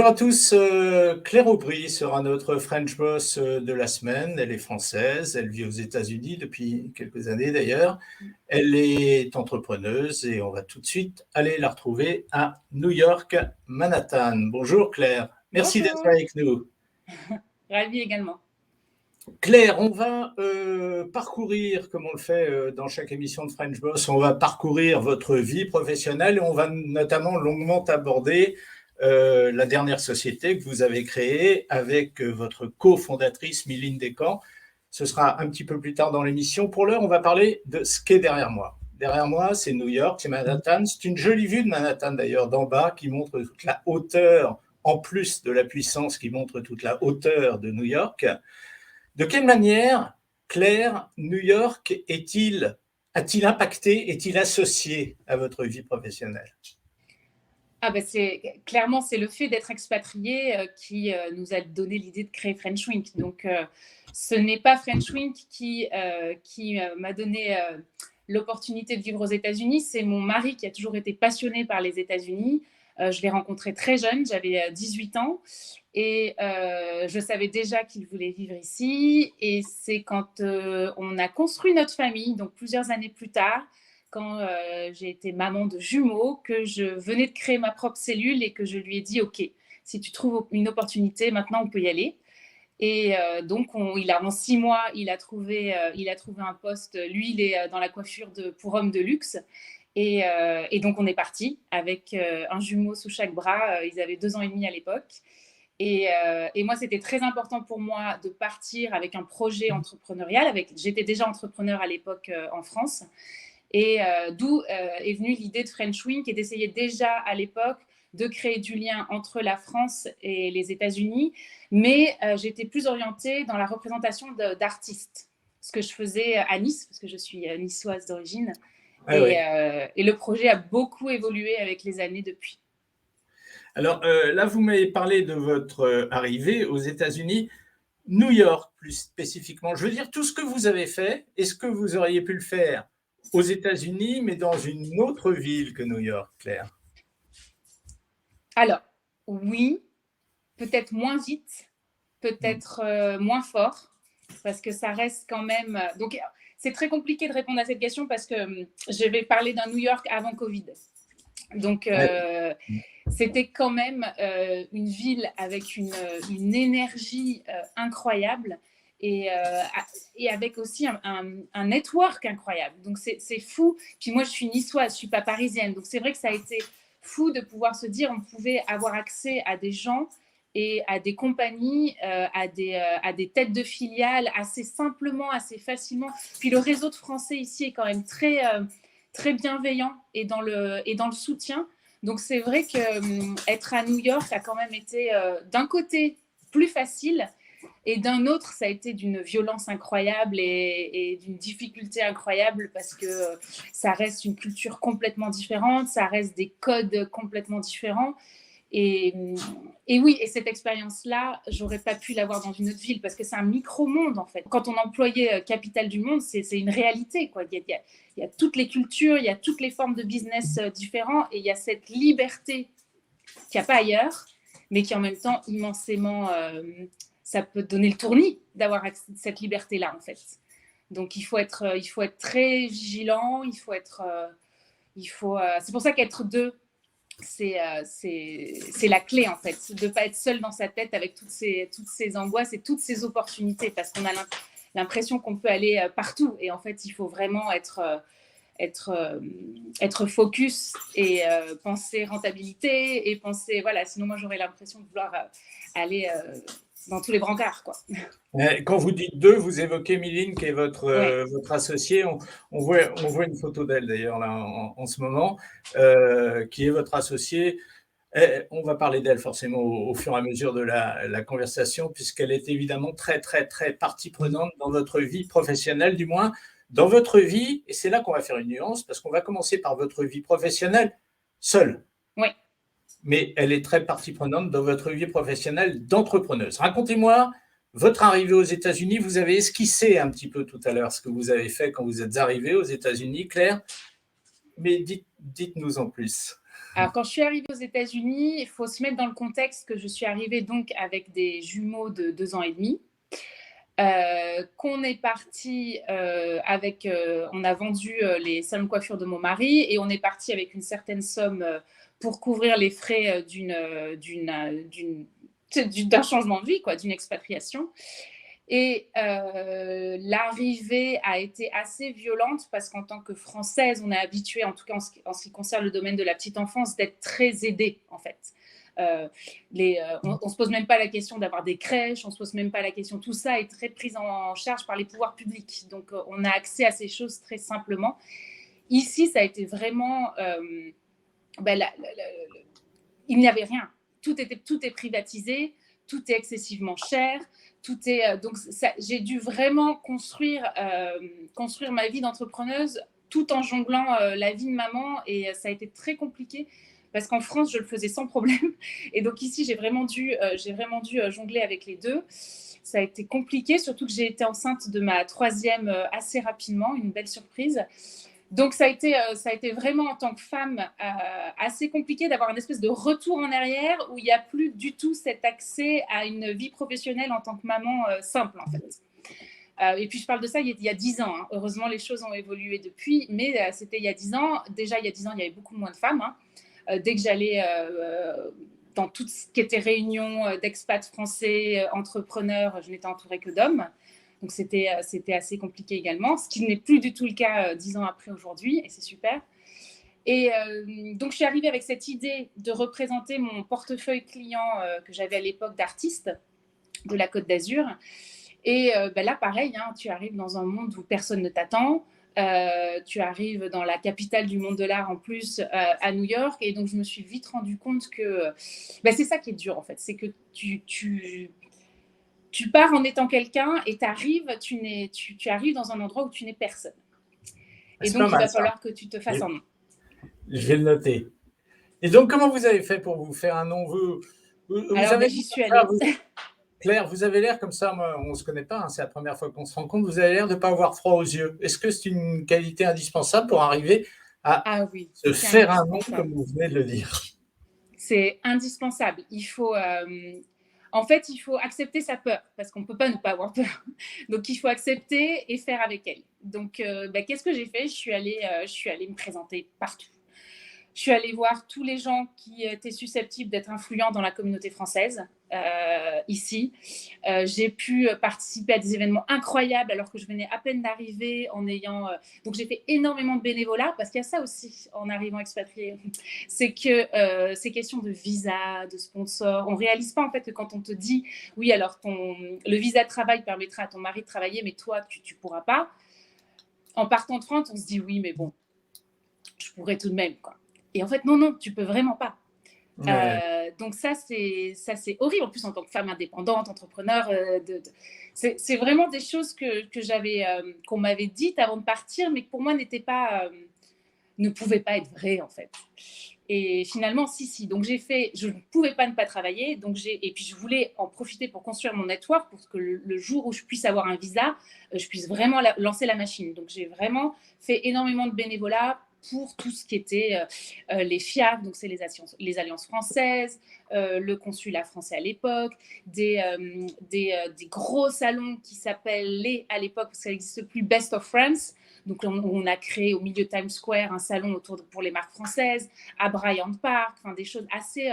Bonjour à tous, Claire Aubry sera notre French Boss de la semaine. Elle est française, elle vit aux États-Unis depuis quelques années d'ailleurs. Elle est entrepreneuse et on va tout de suite aller la retrouver à New York, Manhattan. Bonjour Claire, merci d'être Bonjour, avec nous. ravie également. Claire, on va parcourir, comme on le fait dans chaque émission de French Boss, on va parcourir votre vie professionnelle et on va notamment longuement aborder la dernière société que vous avez créée avec votre cofondatrice Mylène Descamps. Ce sera un petit peu plus tard dans l'émission. Pour l'heure, on va parler de ce qui est derrière moi. Derrière moi, c'est New York, c'est Manhattan. C'est une jolie vue de Manhattan d'ailleurs, d'en bas, qui montre toute la hauteur, en plus de la puissance qui montre toute la hauteur de New York. De quelle manière, Claire, New York a-t-il impacté, est-il associé à votre vie professionnelle? Clairement, c'est le fait d'être expatrié qui nous a donné l'idée de créer French Wink. Donc, ce n'est pas French Wink qui m'a donné l'opportunité de vivre aux États-Unis. C'est mon mari qui a toujours été passionné par les États-Unis. Je l'ai rencontré très jeune, j'avais 18 ans. Et je savais déjà qu'il voulait vivre ici. Et c'est quand on a construit notre famille, donc plusieurs années plus tard, quand j'ai été maman de jumeaux, que je venais de créer ma propre cellule et que je lui ai dit, OK, si tu trouves une opportunité, maintenant on peut y aller. Et donc, en 6 mois, il a trouvé un poste. Lui, il est dans la coiffure pour hommes de luxe. Et donc, on est parti avec un jumeau sous chaque bras. Ils avaient 2 ans et demi à l'époque. Et moi, c'était très important pour moi de partir avec un projet entrepreneurial. J'étais déjà entrepreneur à l'époque en France. Et d'où est venue l'idée de French Wink et d'essayer déjà à l'époque de créer du lien entre la France et les États-Unis. Mais j'étais plus orientée dans la représentation d'artistes, ce que je faisais à Nice, parce que je suis niçoise d'origine. Ah, et, oui. Et le projet a beaucoup évolué avec les années depuis. Alors là, vous m'avez parlé de votre arrivée aux États-Unis. New York, plus spécifiquement, je veux dire tout ce que vous avez fait, est-ce que vous auriez pu le faire aux États-Unis, mais dans une autre ville que New York, Claire? Alors, oui, peut-être moins vite, peut-être moins fort, parce que ça reste quand même... Donc, c'est très compliqué de répondre à cette question parce que je vais parler d'un New York avant Covid. Donc, c'était quand même une ville avec une énergie incroyable et avec aussi un network incroyable. Donc, c'est fou. Puis moi, je suis niçoise, je ne suis pas parisienne. Donc, c'est vrai que ça a été fou de pouvoir se dire on pouvait avoir accès à des gens et à des compagnies, à des têtes de filiales assez simplement, assez facilement. Puis le réseau de Français ici est quand même très bienveillant et dans le soutien. Donc c'est vrai qu'être à New York a quand même été d'un côté plus facile et d'un autre ça a été d'une violence incroyable et d'une difficulté incroyable parce que ça reste une culture complètement différente, ça reste des codes complètement différents. Et oui, et cette expérience-là, j'aurais pas pu l'avoir dans une autre ville parce que c'est un micro-monde en fait. Quand on employait Capitale du Monde, c'est une réalité, quoi. Il y a toutes les cultures, il y a toutes les formes de business différents et il y a cette liberté qu'il n'y a pas ailleurs, mais qui en même temps immensément, ça peut donner le tournis d'avoir cette liberté-là en fait. Donc il faut être très vigilant, c'est pour ça qu'être deux, c'est la clé en fait, de ne pas être seul dans sa tête avec toutes ces angoisses et toutes ces opportunités parce qu'on a l'impression qu'on peut aller partout et en fait il faut vraiment être focus et penser rentabilité et penser, voilà, sinon moi j'aurais l'impression de vouloir aller dans tous les brancards, quoi. Quand vous dites deux, vous évoquez Mylène qui est votre Ouais. votre associée. On voit une photo d'elle d'ailleurs là en ce moment, qui est votre associée. On va parler d'elle forcément au fur et à mesure de la conversation, puisqu'elle est évidemment très, très, très partie prenante dans votre vie professionnelle, du moins dans votre vie. Et c'est là qu'on va faire une nuance, parce qu'on va commencer par votre vie professionnelle seule. Oui. Mais elle est très partie prenante dans votre vie professionnelle d'entrepreneuse. Racontez-moi votre arrivée aux États-Unis. Vous avez esquissé un petit peu tout à l'heure ce que vous avez fait quand vous êtes arrivée aux États-Unis, Claire. Mais dites-nous en plus. Alors, quand je suis arrivée aux États-Unis, il faut se mettre dans le contexte que je suis arrivée donc avec des jumeaux de 2 ans et demi. Qu'on est parti on a vendu les salons de coiffure de mon mari et on est parti avec une certaine somme pour couvrir les frais d'un changement de vie, quoi, d'une expatriation. Et l'arrivée a été assez violente parce qu'en tant que Française, on est habitué, en tout cas en ce qui concerne le domaine de la petite enfance, d'être très aidée en fait. On se pose même pas la question d'avoir des crèches, on se pose même pas la question, tout ça est très pris en charge par les pouvoirs publics, donc on a accès à ces choses très simplement. Ici, ça a été vraiment il n'y avait rien, tout est privatisé, tout est excessivement cher, donc j'ai dû vraiment construire ma vie d'entrepreneuse tout en jonglant la vie de maman, et ça a été très compliqué parce qu'en France, je le faisais sans problème. Et donc ici, j'ai vraiment dû jongler avec les deux. Ça a été compliqué, surtout que j'ai été enceinte de ma 3e assez rapidement, une belle surprise. Donc ça a été vraiment en tant que femme assez compliqué d'avoir une espèce de retour en arrière où il n'y a plus du tout cet accès à une vie professionnelle en tant que maman simple en fait. Et puis je parle de ça il y a 10 ans. Hein. Heureusement, les choses ont évolué depuis, mais c'était il y a 10 ans. Déjà, il y a 10 ans, il y avait beaucoup moins de femmes. Hein. Dès que j'allais dans tout ce qui était réunion d'expats français, entrepreneurs, je n'étais entourée que d'hommes. Donc, c'était assez compliqué également, ce qui n'est plus du tout le cas 10 ans après aujourd'hui, et c'est super. Et donc, je suis arrivée avec cette idée de représenter mon portefeuille client que j'avais à l'époque d'artiste de la Côte d'Azur. Et là, pareil, hein, tu arrives dans un monde où personne ne t'attend. Tu arrives dans la capitale du monde de l'art en plus, à New York, et donc je me suis vite rendu compte que c'est ça qui est dur en fait, c'est que tu pars en étant quelqu'un et tu arrives dans un endroit où tu n'es personne. Et donc il va falloir que tu te fasses un nom. Je vais le noter. Et donc comment vous avez fait pour vous faire un nom? Alors j'y suis allée. Claire, vous avez l'air comme ça, moi, on ne se connaît pas, hein, c'est la première fois qu'on se rencontre, vous avez l'air de ne pas avoir froid aux yeux. Est-ce que c'est une qualité indispensable pour arriver à se faire un nom, comme vous venez de le dire? C'est indispensable. En fait, il faut accepter sa peur, parce qu'on ne peut pas ne pas avoir peur. Donc, il faut accepter et faire avec elle. Donc, qu'est-ce que j'ai fait ? Je suis allée me présenter partout. Je suis allée voir tous les gens qui étaient susceptibles d'être influents dans la communauté française, ici. J'ai pu participer à des événements incroyables alors que je venais à peine d'arriver donc, j'ai fait énormément de bénévolat parce qu'il y a ça aussi en arrivant expatrié. C'est que c'est question de visa, de sponsor. On ne réalise pas en fait que quand on te dit « Oui, alors le visa de travail permettra à ton mari de travailler, mais toi, tu ne pourras pas ». En partant de France, on se dit « Oui, mais bon, je pourrais tout de même, quoi ». Et en fait, non, tu peux vraiment pas. Ouais. Donc ça, c'est horrible. En plus, en tant que femme indépendante, entrepreneur, c'est vraiment des choses qu'on m'avait dites avant de partir, mais qui pour moi ne pouvaient pas être vraies en fait. Et finalement, si. Donc je ne pouvais pas ne pas travailler. Et puis je voulais en profiter pour construire mon network pour que le jour où je puisse avoir un visa, je puisse vraiment lancer la machine. Donc j'ai vraiment fait énormément de bénévolat pour tout ce qui était les FIAC, donc c'est les alliances françaises, le consulat français à l'époque, des gros salons qui s'appelaient à l'époque, parce que ça n'existe plus, Best of France. Donc on a créé au milieu de Times Square un salon pour les marques françaises, à Bryant Park, enfin des choses assez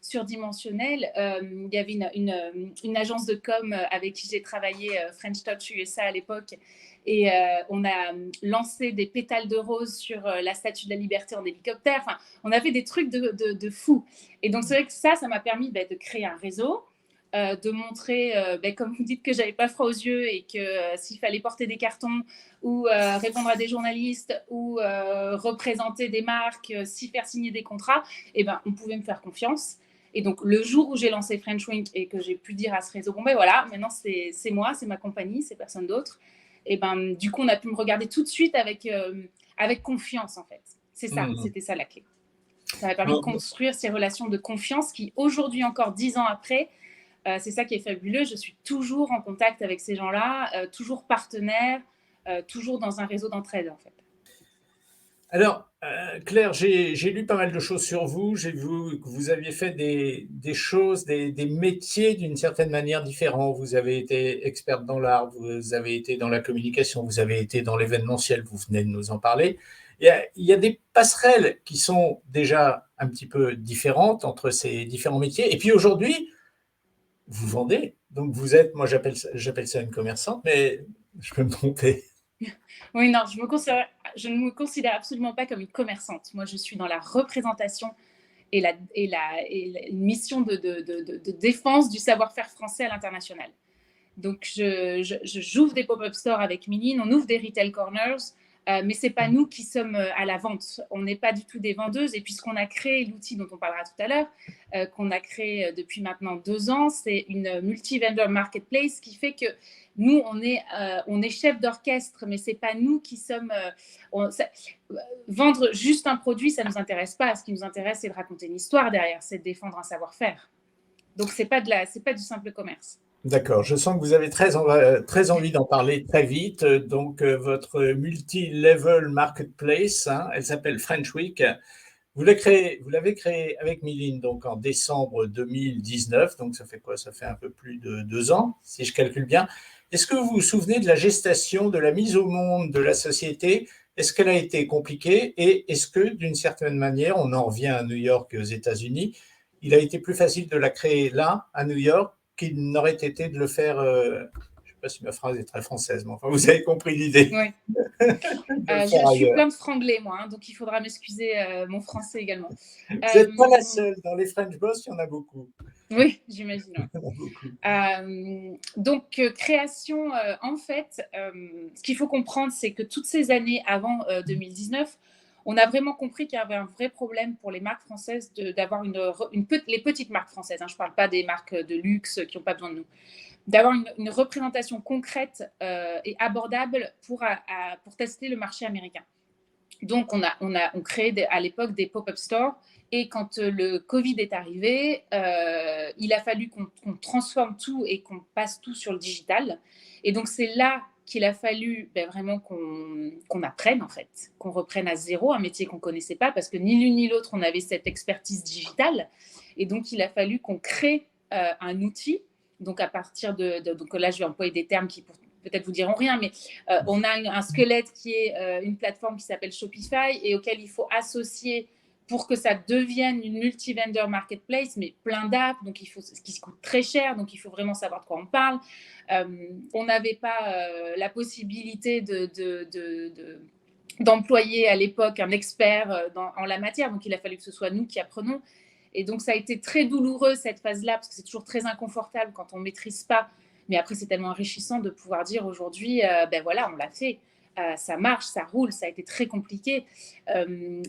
surdimensionnelles. Il y avait une agence de com avec qui j'ai travaillé, French Touch USA à l'époque, et on a lancé des pétales de rose sur la Statue de la Liberté en hélicoptère. Enfin, on a fait des trucs de fou. Et donc, c'est vrai que ça m'a permis de créer un réseau, de montrer, comme vous dites, que j'avais pas froid aux yeux et que s'il fallait porter des cartons ou répondre à des journalistes ou représenter des marques, faire signer des contrats, on pouvait me faire confiance. Et donc, le jour où j'ai lancé French Wink et que j'ai pu dire à ce réseau, voilà, maintenant, c'est moi, c'est ma compagnie, c'est personne d'autre. Et du coup, on a pu me regarder tout de suite avec confiance, en fait. C'est ça, c'était ça la clé. Ça m'a permis de construire ces relations de confiance qui, aujourd'hui, encore 10 ans après, c'est ça qui est fabuleux. Je suis toujours en contact avec ces gens-là, toujours partenaire, toujours dans un réseau d'entraide, en fait. Alors, Claire, j'ai lu pas mal de choses sur vous. J'ai vu que vous aviez fait des choses, des métiers d'une certaine manière différents. Vous avez été experte dans l'art, vous avez été dans la communication, vous avez été dans l'événementiel, vous venez de nous en parler. Il y a des passerelles qui sont déjà un petit peu différentes entre ces différents métiers. Et puis aujourd'hui, vous vendez. Donc vous êtes, moi j'appelle ça une commerçante, mais je peux me tromper. Oui, non, je ne me considère absolument pas comme une commerçante. Moi, je suis dans la représentation et une mission de défense du savoir-faire français à l'international. Donc, j'ouvre des pop-up stores avec Minine, on ouvre des retail corners, mais ce n'est pas nous qui sommes à la vente. On n'est pas du tout des vendeuses. Et puisqu'on a créé l'outil dont on parlera tout à l'heure, qu'on a créé depuis maintenant 2 ans, c'est une multi-vendor marketplace qui fait que nous, on est chef d'orchestre, mais ce n'est pas nous qui sommes… vendre juste un produit, ça ne nous intéresse pas. Ce qui nous intéresse, c'est de raconter une histoire derrière, c'est de défendre un savoir-faire. Donc, ce n'est pas du simple commerce. D'accord, je sens que vous avez très envie d'en parler très vite. Donc, votre multi-level marketplace, hein, elle s'appelle French Week. Vous l'avez créée avec Miline donc en décembre 2019. Donc, ça fait quoi? Ça fait un peu plus de 2 ans, si je calcule bien. Est-ce que vous vous souvenez de la gestation, de la mise au monde de la société? Est-ce qu'elle a été compliquée? Et est-ce que, d'une certaine manière, on en revient à New York et aux États-Unis, il a été plus facile de la créer là, à New York, qu'il n'aurait été de le faire, je ne sais pas si ma phrase est très française, mais enfin, vous avez compris l'idée. Oui. De le faire Je suis ailleurs. plein de franglais, moi, hein, donc il faudra m'excuser mon français également. Vous n'êtes pas la seule. Dans les French Boss, il y en a beaucoup. Oui, j'imagine. Il y en a beaucoup. Donc, création, en fait, ce qu'il faut comprendre, c'est que toutes ces années avant 2019, on a vraiment compris qu'il y avait un vrai problème pour les marques françaises d'avoir les petites marques françaises, hein, je ne parle pas des marques de luxe qui n'ont pas besoin de nous, d'avoir une représentation concrète et abordable pour tester le marché américain. Donc, on crée à l'époque des pop-up stores. Et quand le Covid est arrivé, il a fallu qu'on transforme tout et qu'on passe tout sur le digital. Et donc, c'est là qu'il a fallu vraiment qu'on apprenne, en fait, qu'on reprenne à zéro un métier qu'on ne connaissait pas, parce que ni l'une ni l'autre, on avait cette expertise digitale. Et donc, il a fallu qu'on crée un outil. Donc, à partir donc là, je vais employer des termes qui peut-être vous diront rien, mais on a un squelette qui est une plateforme qui s'appelle Shopify et auquel il faut associer pour que ça devienne une multi-vendor marketplace, mais plein d'apps, donc ce qui coûte très cher, donc il faut vraiment savoir de quoi on parle. On n'avait pas la possibilité d'employer à l'époque un expert en la matière, donc il a fallu que ce soit nous qui apprenons. Et donc, ça a été très douloureux, cette phase-là, parce que c'est toujours très inconfortable quand on ne maîtrise pas. Mais après, c'est tellement enrichissant de pouvoir dire aujourd'hui, ben voilà, on l'a fait. Ça marche, ça roule, ça a été très compliqué.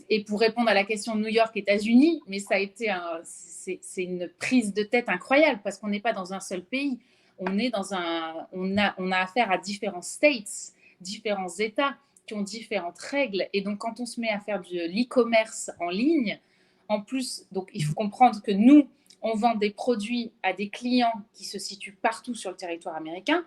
Et pour répondre à la question New York, États-Unis, mais ça a été c'est une prise de tête incroyable parce qu'on n'est pas dans un seul pays. On a affaire à différents states, différents États qui ont différentes règles. Et donc, quand on se met à faire de l'e-commerce en ligne, en plus, donc il faut comprendre que nous, on vend des produits à des clients qui se situent partout sur le territoire américain,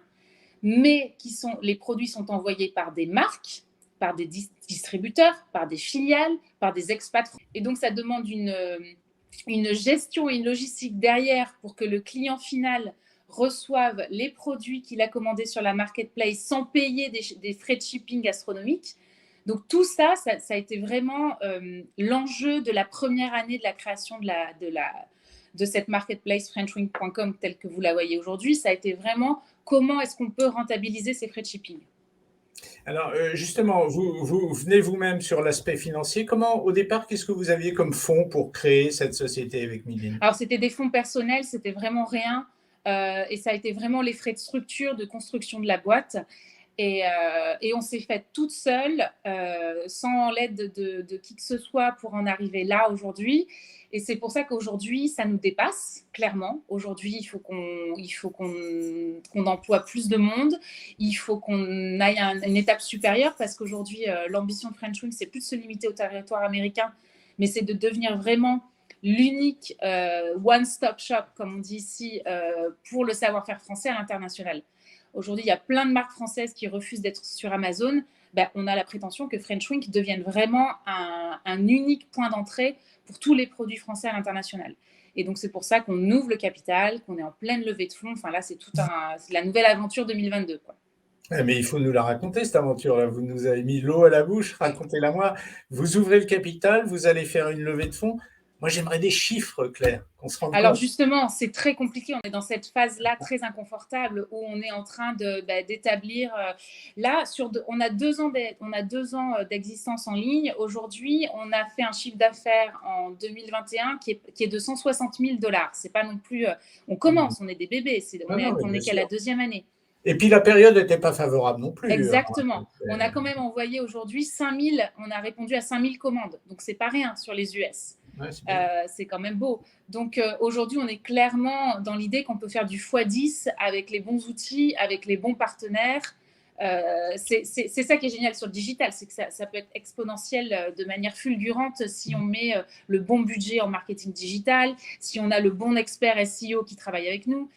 mais les produits sont envoyés par des marques, par des distributeurs, par des filiales, par des expats. Et donc, ça demande une gestion et une logistique derrière pour que le client final reçoive les produits qu'il a commandés sur la marketplace sans payer des frais de shipping astronomiques. Donc, tout ça a été vraiment l'enjeu de la première année de la création de cette marketplace FrenchWing.com telle que vous la voyez aujourd'hui. Ça a été vraiment comment est-ce qu'on peut rentabiliser ces frais de shipping. Alors, justement, vous venez vous-même sur l'aspect financier. Au départ, qu'est-ce que vous aviez comme fonds pour créer cette société avec Miline? Alors, c'était des fonds personnels, c'était vraiment rien. Et ça a été vraiment les frais de structure, de construction de la boîte. Et on s'est fait toute seule, sans l'aide de qui que ce soit pour en arriver là aujourd'hui. Et c'est pour ça qu'aujourd'hui, ça nous dépasse, clairement. Aujourd'hui, il faut qu'on emploie plus de monde. Il faut qu'on aille à une étape supérieure parce qu'aujourd'hui, l'ambition de French Wing, c'est plus de se limiter au territoire américain, mais c'est de devenir vraiment l'unique one-stop shop, comme on dit ici, pour le savoir-faire français à l'international. aujourd'hui, il y a plein de marques françaises qui refusent d'être sur Amazon. Ben, on a la prétention que French Wink devienne vraiment un unique point d'entrée pour tous les produits français à l'international. Et donc, c'est pour ça qu'on ouvre le capital, qu'on est en pleine levée de fonds. Enfin, là, c'est la nouvelle aventure 2022, quoi. Mais il faut nous la raconter, cette aventure-là. Vous nous avez mis l'eau à la bouche, racontez-la moi. Vous ouvrez le capital, vous allez faire une levée de fonds. Moi, j'aimerais des chiffres, Claire, qu'on se rende compte. Alors justement, c'est très compliqué. On est dans cette phase-là très inconfortable où on est en train d'établir. Là, on a 2 ans d'existence en ligne. Aujourd'hui, on a fait un chiffre d'affaires en 2021 qui est de $160 000. C'est pas non plus. On commence, on est des bébés. On est qu'à la 2e année. Et puis la période n'était pas favorable non plus. Exactement. On a quand même envoyé aujourd'hui 5000. On a répondu à 5000 commandes. Donc c'est pas rien sur les US. Ouais, c'est quand même beau. Donc aujourd'hui, on est clairement dans l'idée qu'on peut faire du x10 avec les bons outils, avec les bons partenaires. C'est ça qui est génial sur le digital, c'est que ça peut être exponentiel de manière fulgurante si on met le bon budget en marketing digital, si on a le bon expert SEO qui travaille avec nous.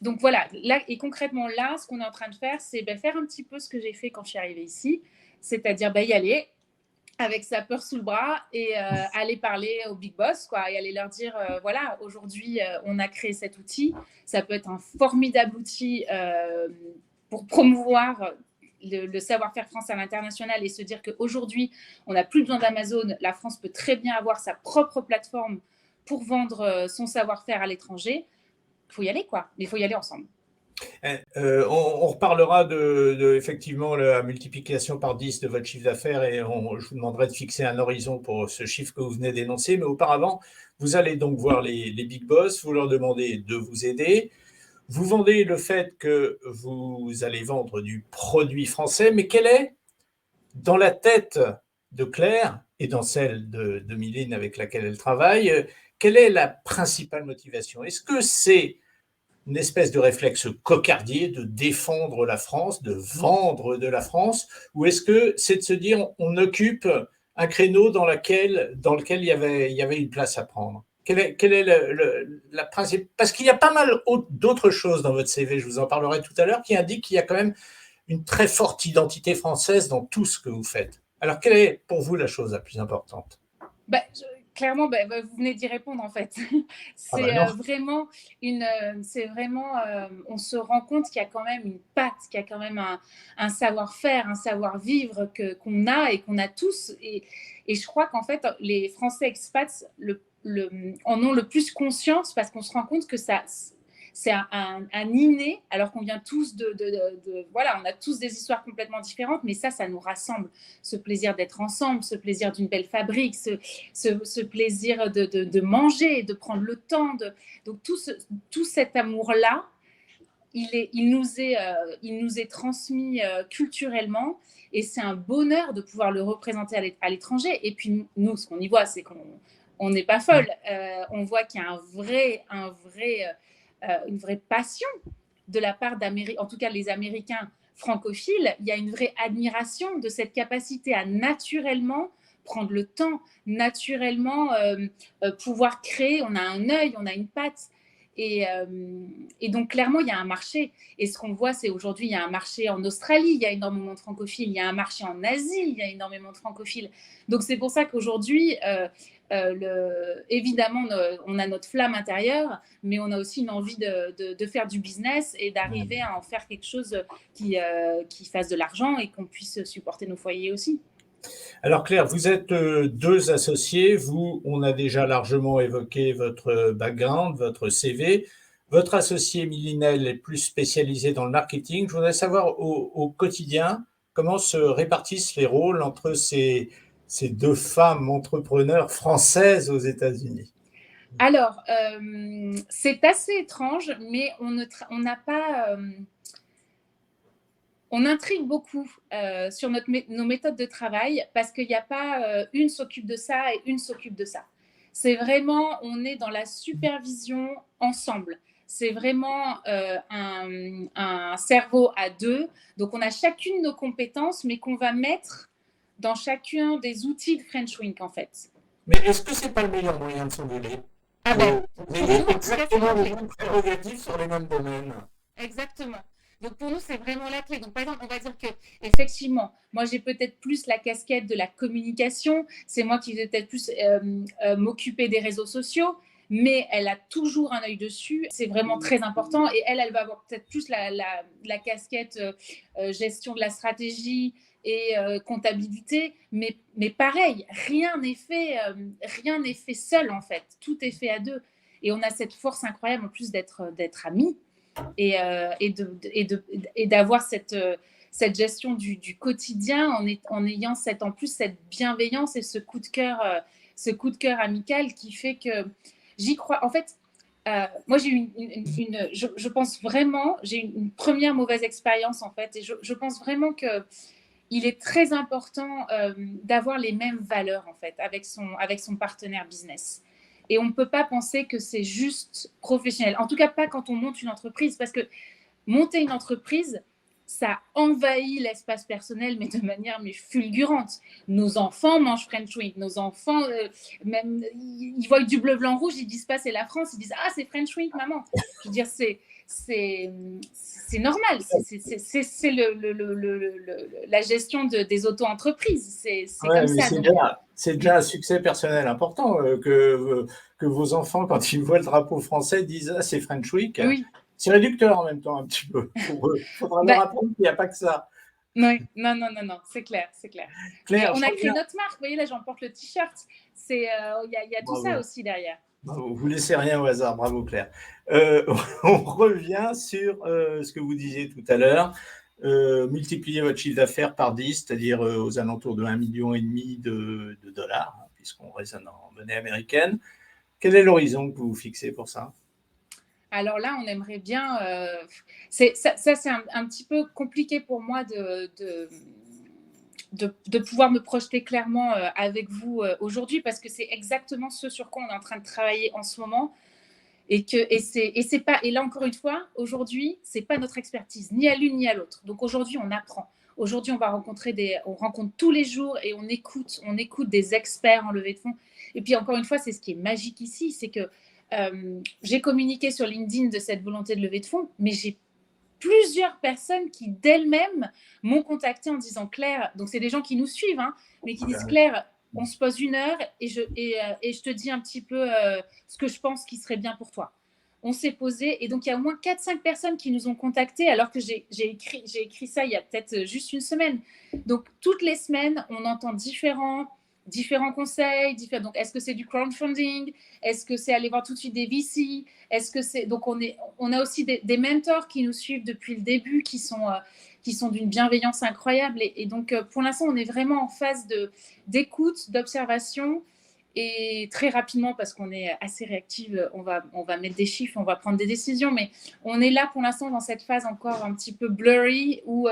Donc voilà, là, et concrètement là, ce qu'on est en train de faire, c'est faire un petit peu ce que j'ai fait quand je suis arrivée ici, c'est-à-dire y aller avec sa peur sous le bras et aller parler aux big boss, quoi, et aller leur dire, voilà, aujourd'hui, on a créé cet outil. Ça peut être un formidable outil pour promouvoir le savoir-faire français à l'international et se dire qu'aujourd'hui, on n'a plus besoin d'Amazon. La France peut très bien avoir sa propre plateforme pour vendre son savoir-faire à l'étranger. Il faut y aller, quoi. Mais il faut y aller ensemble. On reparlera de effectivement la multiplication par 10 de votre chiffre d'affaires et je vous demanderai de fixer un horizon pour ce chiffre que vous venez d'énoncer. Mais auparavant, vous allez donc voir les big boss, vous leur demandez de vous aider. Vous vendez le fait que vous allez vendre du produit français, mais quelle est, dans la tête de Claire et dans celle de Mylène avec laquelle elle travaille, quelle est la principale motivation? Est-ce que c'est une espèce de réflexe cocardier de défendre la France, de vendre de la France, ou est-ce que c'est de se dire on occupe un créneau dans lequel il y avait une place à prendre? Quelle est la principe? Parce qu'il y a pas mal d'autres choses dans votre CV, je vous en parlerai tout à l'heure, qui indiquent qu'il y a quand même une très forte identité française dans tout ce que vous faites. Alors, quelle est pour vous la chose la plus importante? Clairement, vous venez d'y répondre en fait. On se rend compte qu'il y a quand même une patte, qu'il y a quand même un savoir-faire, un savoir-vivre qu'on a et qu'on a tous. Et je crois qu'en fait, les Français expats en ont le plus conscience parce qu'on se rend compte que c'est un inné, alors qu'on vient tous voilà, on a tous des histoires complètement différentes, mais ça nous rassemble. Ce plaisir d'être ensemble, ce plaisir d'une belle fabrique, ce plaisir de manger, de prendre le temps. Donc tout cet amour-là, il nous est transmis culturellement et c'est un bonheur de pouvoir le représenter à l'étranger. Et puis nous, ce qu'on y voit, c'est qu'on n'est pas folle. On voit qu'il y a une vraie passion de la part en tout cas les Américains francophiles. Il y a une vraie admiration de cette capacité à naturellement prendre le temps, naturellement pouvoir créer. On a un œil, on a une patte. Et donc, clairement, il y a un marché. Et ce qu'on voit, c'est aujourd'hui, il y a un marché en Australie, il y a énormément de francophiles. Il y a un marché en Asie, il y a énormément de francophiles. Donc, c'est pour ça qu'aujourd'hui, évidemment, on a notre flamme intérieure, mais on a aussi une envie de faire du business et d'arriver à en faire quelque chose qui fasse de l'argent et qu'on puisse supporter nos foyers aussi. Alors Claire, vous êtes 2 associés. On a déjà largement évoqué votre background, votre CV. Votre associé Milinel est plus spécialisé dans le marketing. Je voudrais savoir au quotidien comment se répartissent les rôles entre ces 2 femmes entrepreneurs françaises aux États-Unis. Alors, c'est assez étrange, mais on n'a pas... On intrigue beaucoup sur nos méthodes de travail parce qu'il n'y a pas une s'occupe de ça et une s'occupe de ça. C'est vraiment, on est dans la supervision ensemble. C'est vraiment un cerveau à 2. Donc, on a chacune nos compétences, mais qu'on va mettre dans chacun des outils de French Wink, en fait. Mais est-ce que ce n'est pas le meilleur moyen de s'engueuler? Vous avez exactement les mêmes prérogatives sur les mêmes domaines. Exactement. Donc pour nous, c'est vraiment la clé. Donc par exemple, on va dire que effectivement, moi j'ai peut-être plus la casquette de la communication, c'est moi qui vais peut-être plus m'occuper des réseaux sociaux, mais elle a toujours un œil dessus. C'est vraiment très important. Et elle va avoir peut-être plus la casquette gestion de la stratégie et comptabilité. Mais pareil, rien n'est fait seul en fait. Tout est fait à deux. Et on a cette force incroyable en plus d'être amis et d'avoir cette gestion du quotidien en ayant en plus cette bienveillance et ce coup de cœur amical qui fait que j'y crois. En fait, moi, j'ai eu je pense vraiment, j'ai eu une première mauvaise expérience en fait, et je pense vraiment que il est très important d'avoir les mêmes valeurs en fait avec son partenaire business. Et on ne peut pas penser que c'est juste professionnel. En tout cas, pas quand on monte une entreprise, parce que monter une entreprise, ça envahit l'espace personnel, mais de manière fulgurante. Nos enfants mangent French Wing. Nos enfants, même, ils voient du bleu, blanc, rouge, ils disent pas c'est la France, ils disent ah c'est French Wing, maman. Je veux dire, c'est normal. C'est la gestion des auto-entreprises. C'est Ouais, comme mais ça. c'est déjà un succès personnel important que vos enfants, quand ils voient le drapeau français, disent ah, c'est French Week. Oui. C'est réducteur en même temps, un petit peu. Pour eux. Il faudra leur apprendre qu'il n'y a pas que ça. Oui, non, c'est clair. Claire, Mais on a créé notre marque. Vous voyez, là, j'en porte le t-shirt. Il y a tout ça aussi derrière. Bravo. Vous ne laissez rien au hasard. Bravo, Claire. On revient sur ce que vous disiez tout à l'heure. Multiplier votre chiffre d'affaires par 10, c'est-à-dire aux alentours de 1,5 million de dollars, hein, puisqu'on raisonne en monnaie américaine. Quel est l'horizon que vous fixez pour ça? Alors là, on aimerait bien. C'est un petit peu compliqué pour moi de pouvoir me projeter clairement avec vous aujourd'hui, parce que c'est exactement ce sur quoi on est en train de travailler en ce moment. Et c'est pas, et là encore une fois, aujourd'hui, c'est pas notre expertise, ni à l'une ni à l'autre. Donc aujourd'hui, on apprend. Aujourd'hui, on rencontre tous les jours et on écoute des experts en levée de fonds. Et puis encore une fois, c'est ce qui est magique ici, c'est que j'ai communiqué sur LinkedIn de cette volonté de levée de fonds, mais j'ai plusieurs personnes qui d'elles-mêmes m'ont contacté en disant Claire, donc c'est des gens qui nous suivent, hein, mais qui disent Claire, on se pose 1 heure et je te dis un petit peu ce que je pense qui serait bien pour toi. On s'est posé et donc il y a au moins 4-5 personnes qui nous ont contactés alors que j'ai écrit ça il y a peut-être juste 1 semaine. Donc toutes les semaines, on entend différents conseils. Donc est-ce que c'est du crowdfunding? Est-ce que c'est aller voir tout de suite des VC? Est-ce que c'est... Donc on a aussi des mentors qui nous suivent depuis le début, qui sont d'une bienveillance incroyable. Et donc pour l'instant, on est vraiment en phase d'écoute, d'observation. Et très rapidement, parce qu'on est assez réactive, on va mettre des chiffres, on va prendre des décisions, mais on est là pour l'instant dans cette phase encore un petit peu blurry où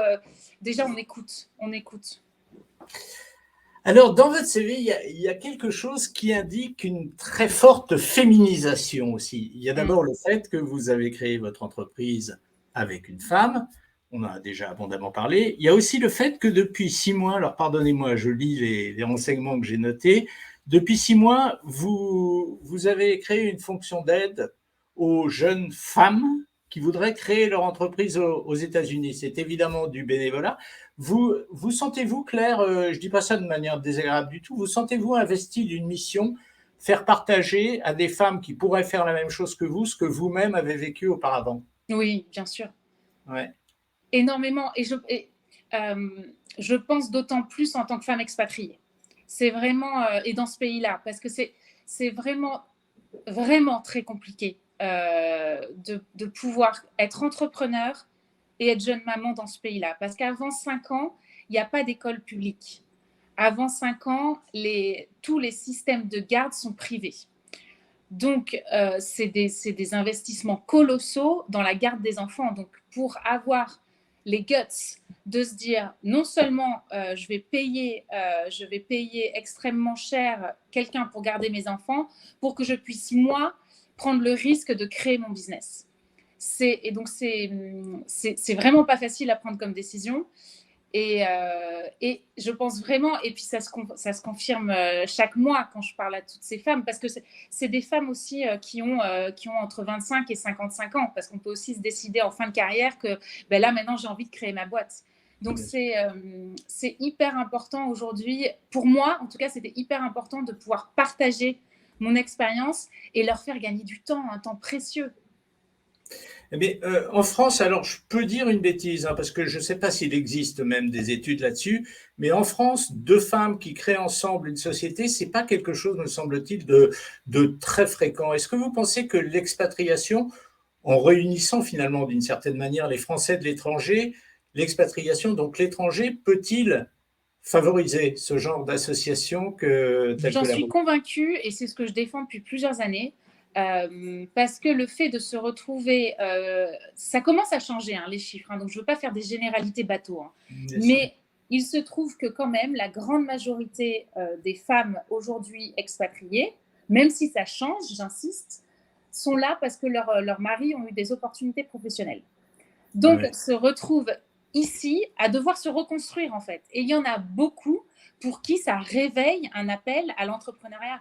déjà on écoute. Alors, dans votre CV, il y a quelque chose qui indique une très forte féminisation aussi. Il y a d'abord le fait que vous avez créé votre entreprise avec une femme. On en a déjà abondamment parlé. Il y a aussi le fait que depuis 6 mois, alors pardonnez-moi, je lis les renseignements que j'ai notés. Depuis 6 mois, vous avez créé une fonction d'aide aux jeunes femmes qui voudraient créer leur entreprise aux États-Unis. C'est évidemment du bénévolat. Vous sentez-vous, Claire, je ne dis pas ça de manière désagréable du tout, vous sentez-vous investi d'une mission, faire partager à des femmes qui pourraient faire la même chose que vous, ce que vous-même avez vécu auparavant? Oui, bien sûr. Ouais. Énormément. Et je pense d'autant plus en tant que femme expatriée. C'est vraiment, et dans ce pays-là, parce que c'est vraiment, vraiment très compliqué de pouvoir être entrepreneur et être jeune maman dans ce pays-là. Parce qu'avant 5 ans, il n'y a pas d'école publique. Avant 5 ans, tous les systèmes de garde sont privés. Donc, c'est des investissements colossaux dans la garde des enfants. Donc, pour avoir les guts de se dire non seulement je vais payer extrêmement cher quelqu'un pour garder mes enfants, pour que je puisse, moi, prendre le risque de créer mon business. Et donc, c'est vraiment pas facile à prendre comme décision. Et je pense vraiment, et puis ça se confirme chaque mois quand je parle à toutes ces femmes, parce que c'est des femmes aussi qui ont entre 25 et 55 ans, parce qu'on peut aussi se décider en fin de carrière que ben là, maintenant, j'ai envie de créer ma boîte. Donc, c'est hyper important aujourd'hui. Pour moi, en tout cas, c'était hyper important de pouvoir partager mon expérience et leur faire gagner du temps, un temps précieux. Mais en France, alors je peux dire une bêtise, hein, parce que je ne sais pas s'il existe même des études là-dessus, mais en France, deux femmes qui créent ensemble une société, c'est pas quelque chose, me semble-t-il, de très fréquent. Est-ce que vous pensez que l'expatriation, en réunissant finalement d'une certaine manière les Français de l'étranger, l'expatriation, donc l'étranger, peut-il favoriser ce genre d'association telle J'en que la suis vôtre? convaincue, et c'est ce que je défends depuis plusieurs années. Parce que le fait de se retrouver, ça commence à changer, hein, les chiffres, hein, donc je ne veux pas faire des généralités bateaux, hein, mais il se trouve que quand même la grande majorité des femmes aujourd'hui expatriées, même si ça change, j'insiste, sont là parce que leurs maris ont eu des opportunités professionnelles. Donc, se retrouvent ici à devoir se reconstruire en fait. Et il y en a beaucoup pour qui ça réveille un appel à l'entrepreneuriat.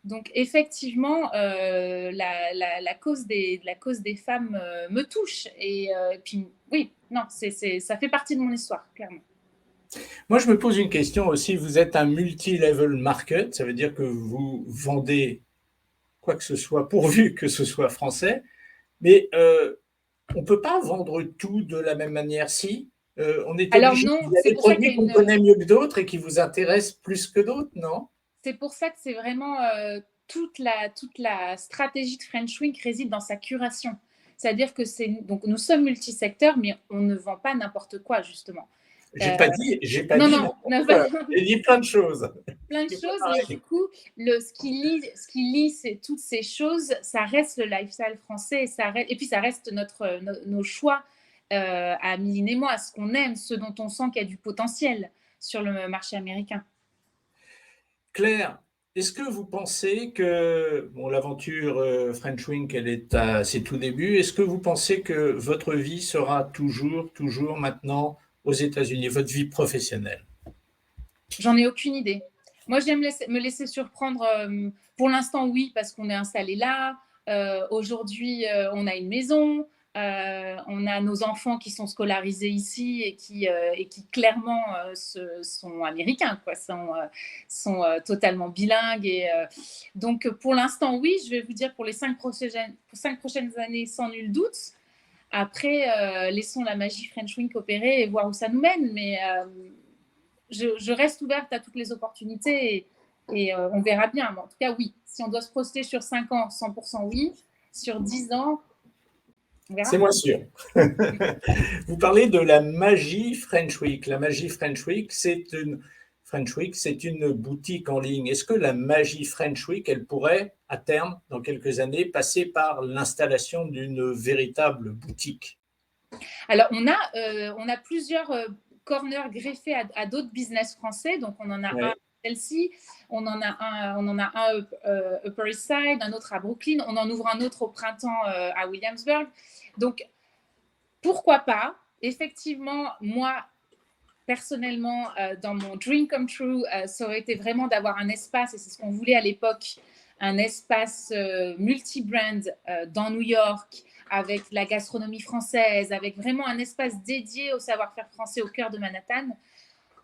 Donc, effectivement, la cause des femmes me touche. Et puis, oui, non, ça fait partie de mon histoire, clairement. Moi, je me pose une question aussi. Vous êtes un multi-level market, ça veut dire que vous vendez quoi que ce soit, pourvu que ce soit français, mais on ne peut pas vendre tout de la même manière. Si on est Alors obligé, non, il y a c'est des pour ça qu'il produits y a qu'on connaît mieux que d'autres et qui vous intéressent plus que d'autres, non? C'est pour ça que c'est vraiment toute la stratégie de French Wink réside dans sa curation. C'est-à-dire que donc nous sommes multisecteurs, mais on ne vend pas n'importe quoi, justement. J'ai pas dit Non, n'importe quoi. J'ai dit plein de choses. Plein de choses, mais du coup, ce qui lie toutes ces choses, ça reste le lifestyle français, et puis ça reste nos choix à Miline et moi, ce qu'on aime, ce dont on sent qu'il y a du potentiel sur le marché américain. Claire, est-ce que vous pensez que, bon, l'aventure French Wink, elle est à ses tout débuts, est-ce que vous pensez que votre vie sera toujours maintenant aux États-Unis, votre vie professionnelle? J'en ai aucune idée. Moi, j'aime me laisser surprendre. Pour l'instant, oui, parce qu'on est installé là. Aujourd'hui, on a une maison. On a nos enfants qui sont scolarisés ici et qui clairement sont américains, quoi, sont totalement bilingues. Et, donc, pour l'instant, oui, je vais vous dire pour les 5 prochaines années, sans nul doute. Après, laissons la magie French Wink opérer et voir où ça nous mène. Mais je reste ouverte à toutes les opportunités et on verra bien. Mais en tout cas, oui. Si on doit se projeter sur 5 ans, 100% oui. Sur 10 ans, on verra. C'est moins sûr. Vous parlez de la magie French Week. La magie French Week, c'est une boutique en ligne. Est-ce que la magie French Week, elle pourrait, à terme, dans quelques années, passer par l'installation d'une véritable boutique? Alors, on a plusieurs corners greffés à d'autres business français. Donc, on en a un à Chelsea, on en a un Upper East Side, un autre à Brooklyn, on en ouvre un autre au printemps à Williamsburg. Donc, pourquoi pas? Effectivement, moi, personnellement, dans mon dream come true, ça aurait été vraiment d'avoir un espace, et c'est ce qu'on voulait à l'époque, un espace multi-brand dans New York, avec la gastronomie française, avec vraiment un espace dédié au savoir-faire français au cœur de Manhattan.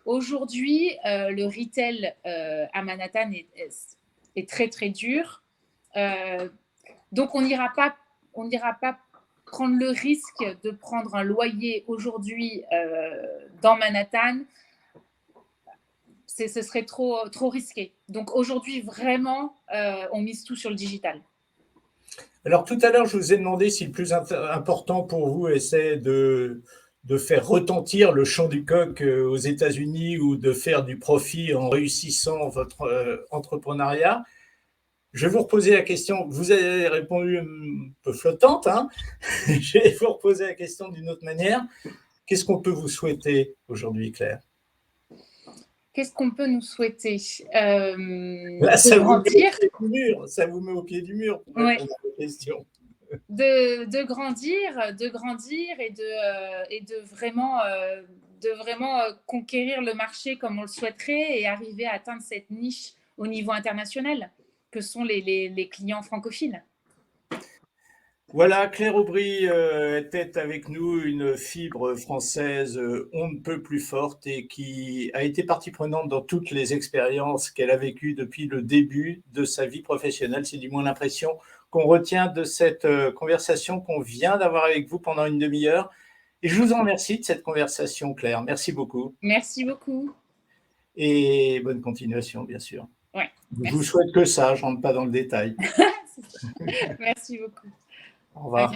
Aujourd'hui, le retail à Manhattan est très, très dur. Donc, on n'ira pas prendre le risque de prendre un loyer aujourd'hui dans Manhattan. Ce serait trop risqué. Donc, aujourd'hui, vraiment, on mise tout sur le digital. Alors, tout à l'heure, je vous ai demandé si le plus important pour vous c'est de faire retentir le chant du coq aux États-Unis ou de faire du profit en réussissant votre entrepreneuriat. Je vais vous reposer la question. Vous avez répondu un peu flottante, hein. Je vais vous reposer la question d'une autre manière. Qu'est-ce qu'on peut vous souhaiter aujourd'hui, Claire? Qu'est-ce qu'on peut nous souhaiter? Là, ça vous met au pied du mur pour répondre à vos questions. De grandir et de vraiment de vraiment conquérir le marché comme on le souhaiterait et arriver à atteindre cette niche au niveau international, que sont les clients francophiles. Voilà, Claire Aubry était avec nous, une fibre française on ne peut plus forte et qui a été partie prenante dans toutes les expériences qu'elle a vécues depuis le début de sa vie professionnelle. C'est du moins l'impression qu'on retient de cette conversation qu'on vient d'avoir avec vous pendant une demi-heure. Et je vous en remercie de cette conversation, Claire. Merci beaucoup. Merci beaucoup. Et bonne continuation, bien sûr. Ouais, je vous souhaite que ça, je ne rentre pas dans le détail. Merci beaucoup. Au revoir.